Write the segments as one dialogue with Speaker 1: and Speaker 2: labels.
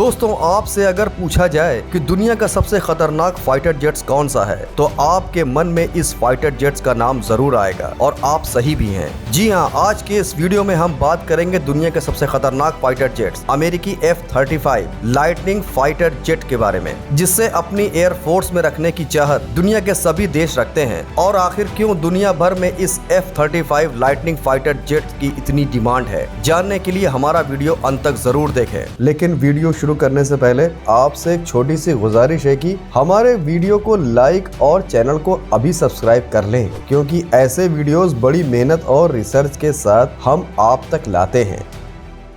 Speaker 1: दोस्तों, आपसे अगर पूछा जाए कि दुनिया का सबसे खतरनाक फाइटर जेट्स कौन सा है, तो आपके मन में इस फाइटर जेट्स का नाम जरूर आएगा और आप सही भी हैं। जी हां, आज के इस वीडियो में हम बात करेंगे दुनिया के सबसे खतरनाक फाइटर जेट्स अमेरिकी F-35 लाइटनिंग फाइटर जेट के बारे में, जिससे अपनी एयर फोर्स में रखने की चाहत दुनिया के सभी देश रखते हैं। और आखिर क्यों दुनिया भर में इस F-35 लाइटनिंग फाइटर जेट की इतनी डिमांड है, जानने के लिए हमारा वीडियो अंत तक जरूर देखें। लेकिन वीडियो शुरू करने से पहले आपसे एक छोटी सी गुजारिश है कि हमारे वीडियो को लाइक और चैनल को अभी सब्सक्राइब कर लें, क्योंकि ऐसे वीडियोस बड़ी मेहनत और रिसर्च के साथ हम आप तक लाते हैं।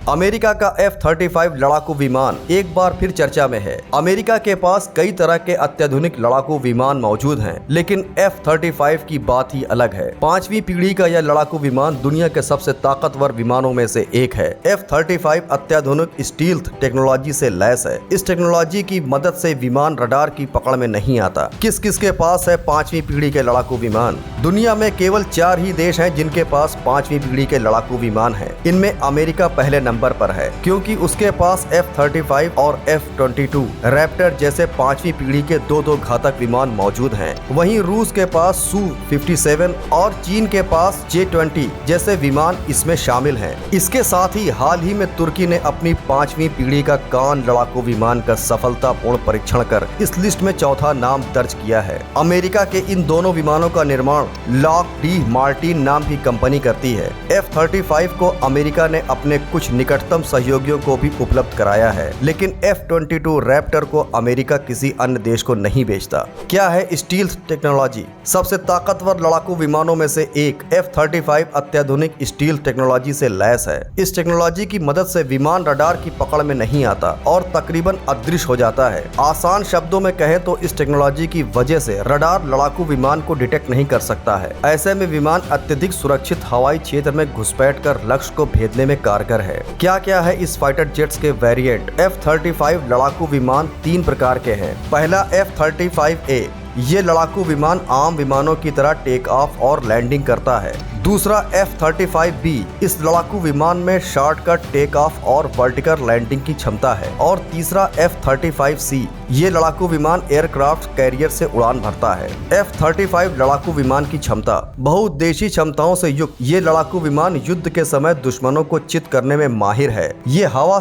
Speaker 1: अमेरिका का F-35 लड़ाकू विमान एक बार फिर चर्चा में है। अमेरिका के पास कई तरह के अत्याधुनिक लड़ाकू विमान मौजूद हैं, लेकिन F-35 की बात ही अलग है। 5वीं पीढ़ी का यह लड़ाकू विमान दुनिया के सबसे ताकतवर विमानों में से एक है। F-35 अत्याधुनिक स्टील्थ टेक्नोलॉजी से लैस है। इस टेक्नोलॉजी की मदद से विमान रडार की पकड़ में नहीं आता। किस किस के पास है 5वीं पीढ़ी के लड़ाकू विमान? दुनिया में केवल 4 ही देश हैं जिनके पास 5वीं पीढ़ी के लड़ाकू विमान है। इनमें अमेरिका पहले नंबर पर है, क्योंकि उसके पास F-35 और F-22 रैप्टर जैसे 5वीं पीढ़ी के दो घातक विमान मौजूद हैं। वहीं रूस के पास Su-57 और चीन के पास J-20 जैसे विमान इसमें शामिल हैं। इसके साथ ही हाल ही में तुर्की ने अपनी 5वीं पीढ़ी का कान लड़ाकू विमान का सफलतापूर्ण परीक्षण कर इस लिस्ट में चौथा नाम दर्ज किया है। अमेरिका के इन दोनों विमानों का निर्माण लॉकहीड मार्टिन नाम की कंपनी करती है। F-35 को अमेरिका ने अपने कुछ निकटतम सहयोगियों को भी उपलब्ध कराया है, लेकिन F-22 रैप्टर को अमेरिका किसी अन्य देश को नहीं बेचता। क्या है स्टील्थ टेक्नोलॉजी? सबसे ताकतवर लड़ाकू विमानों में से एक F-35 अत्याधुनिक स्टील्थ टेक्नोलॉजी से लैस है। इस टेक्नोलॉजी की मदद से विमान रडार की पकड़ में नहीं आता और तकरीबन अदृश्य हो जाता है। आसान शब्दों में कहें तो इस टेक्नोलॉजी की वजह से रडार लड़ाकू विमान को डिटेक्ट नहीं कर सकता है। ऐसे में विमान अत्यधिक सुरक्षित हवाई क्षेत्र में घुसपैठ कर लक्ष्य को भेदने में कारगर है। क्या क्या है इस फाइटर जेट्स के वेरिएंट? F-35 लड़ाकू विमान 3 प्रकार के हैं। पहला F-35A, ये लड़ाकू विमान आम विमानों की तरह टेक ऑफ और लैंडिंग करता है। दूसरा F-35B, इस लड़ाकू विमान में शॉर्टकट टेक ऑफ और वर्टिकल लैंडिंग की क्षमता है। और तीसरा F-35C, ये लड़ाकू विमान एयरक्राफ्ट कैरियर से उड़ान भरता है। F-35 लड़ाकू विमान की क्षमता बहुउद्देशीय क्षमताओं से युक्त ये लड़ाकू विमान युद्ध के समय दुश्मनों को चित करने में माहिर है। ये हवा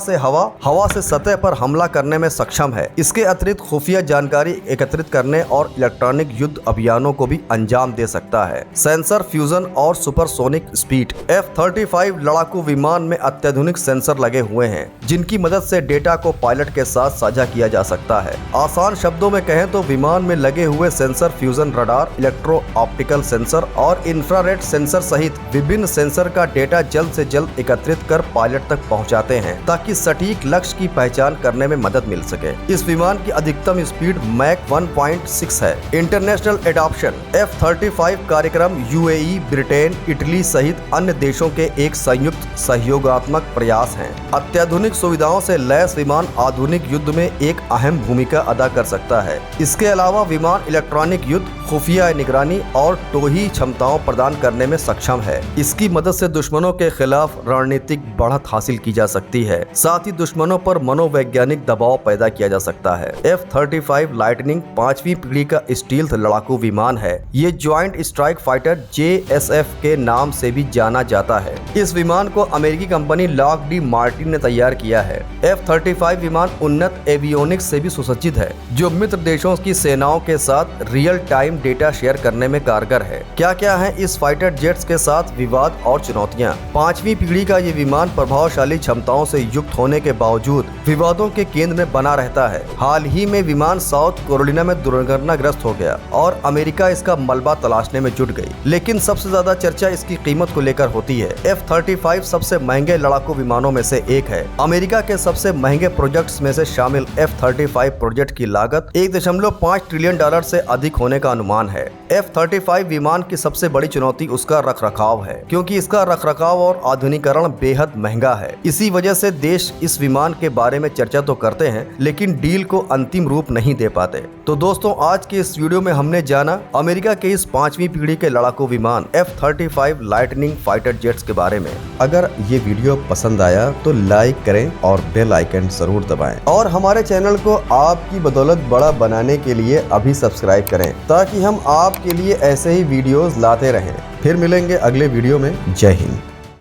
Speaker 1: से सतह पर हमला करने में सक्षम है। इसके अतिरिक्त खुफिया जानकारी एकत्रित करने और इलेक्ट्रॉनिक युद्ध अभियानों को भी अंजाम दे सकता है। सेंसर फ्यूजन और सुपरसोनिक स्पीड। F-35 लड़ाकू विमान में अत्याधुनिक सेंसर लगे हुए हैं, जिनकी मदद से डेटा को पायलट के साथ साझा किया जा सकता है। आसान शब्दों में कहें तो विमान में लगे हुए sensor fusion radar, electro optical sensor और इंफ्रारेड सेंसर सहित विभिन्न सेंसर का डेटा जल्द से जल्द एकत्रित कर पायलट तक पहुंचाते हैं, ताकि सटीक लक्ष्य की पहचान करने में मदद मिल सके। इस विमान की अधिकतम स्पीड मैक 1.6 है। International adoption. F-35 कार्यक्रम UAE, ब्रिटेन, इटली सहित अन्य देशों के एक संयुक्त सहयोगात्मक प्रयास हैं। अत्याधुनिक सुविधाओं से लैस विमान आधुनिक युद्ध में एक अहम भूमिका अदा कर सकता है। इसके अलावा विमान इलेक्ट्रॉनिक युद्ध, खुफिया निगरानी और टोही क्षमताओं प्रदान करने में सक्षम है। इसकी मदद से दुश्मनों के खिलाफ रणनीतिक बढ़त हासिल की जा सकती है। साथ ही दुश्मनों पर मनोवैज्ञानिक दबाव पैदा किया जा सकता है। F-35 लाइटनिंग 5वीं पीढ़ी का स्टील्थ लड़ाकू विमान है। ये ज्वाइंट स्ट्राइक फाइटर JSF के नाम से भी जाना जाता है। इस विमान को अमेरिकी कंपनी लॉकहीड मार्टिन ने तैयार किया है। F-35 विमान उन्नत एवियोनिक्स से भी सुसज्जित है, जो मित्र देशों की सेनाओं के साथ रियल टाइम डेटा शेयर करने में कारगर है। क्या क्या है इस फाइटर जेट्स के साथ विवाद और चुनौतियां? 5वीं पीढ़ी का ये विमान प्रभावशाली क्षमताओं से युक्त होने के बावजूद विवादों के केंद्र में बना रहता है। हाल ही में विमान साउथ कैरोलिना में दुर्घटनाग्रस्त हो गया और अमेरिका इसका मलबा तलाशने में जुट गई। लेकिन सबसे ज्यादा चर्चा इसकी कीमत को लेकर होती है। F-35 सबसे महंगे लड़ाकू विमानों में से एक है। अमेरिका के सबसे महंगे प्रोजेक्ट्स में से शामिल F-35 प्रोजेक्ट की लागत $1.5 ट्रिलियन से अधिक होने का अनुमान है। F-35 विमान की सबसे बड़ी चुनौती उसका रखरखाव है, क्योंकि इसका रखरखाव और आधुनिकीकरण बेहद महंगा है। इसी वजह से देश इस विमान के बारे में चर्चा तो करते हैं, लेकिन डील को अंतिम रूप नहीं दे पाते। तो दोस्तों, आज के इस वीडियो में हमने जाना अमेरिका के इस 5वीं पीढ़ी के लड़ाकू विमान F-35 F-35 lightning fighter jets के बारे में। अगर ये वीडियो पसंद आया तो लाइक करें और बेल आइकन जरूर दबाएं और हमारे चैनल को आपकी बदौलत बड़ा बनाने के लिए अभी सब्सक्राइब करें ताकि हम आपके लिए ऐसे ही वीडियोस लाते रहें। फिर मिलेंगे अगले वीडियो में। जय हिंद।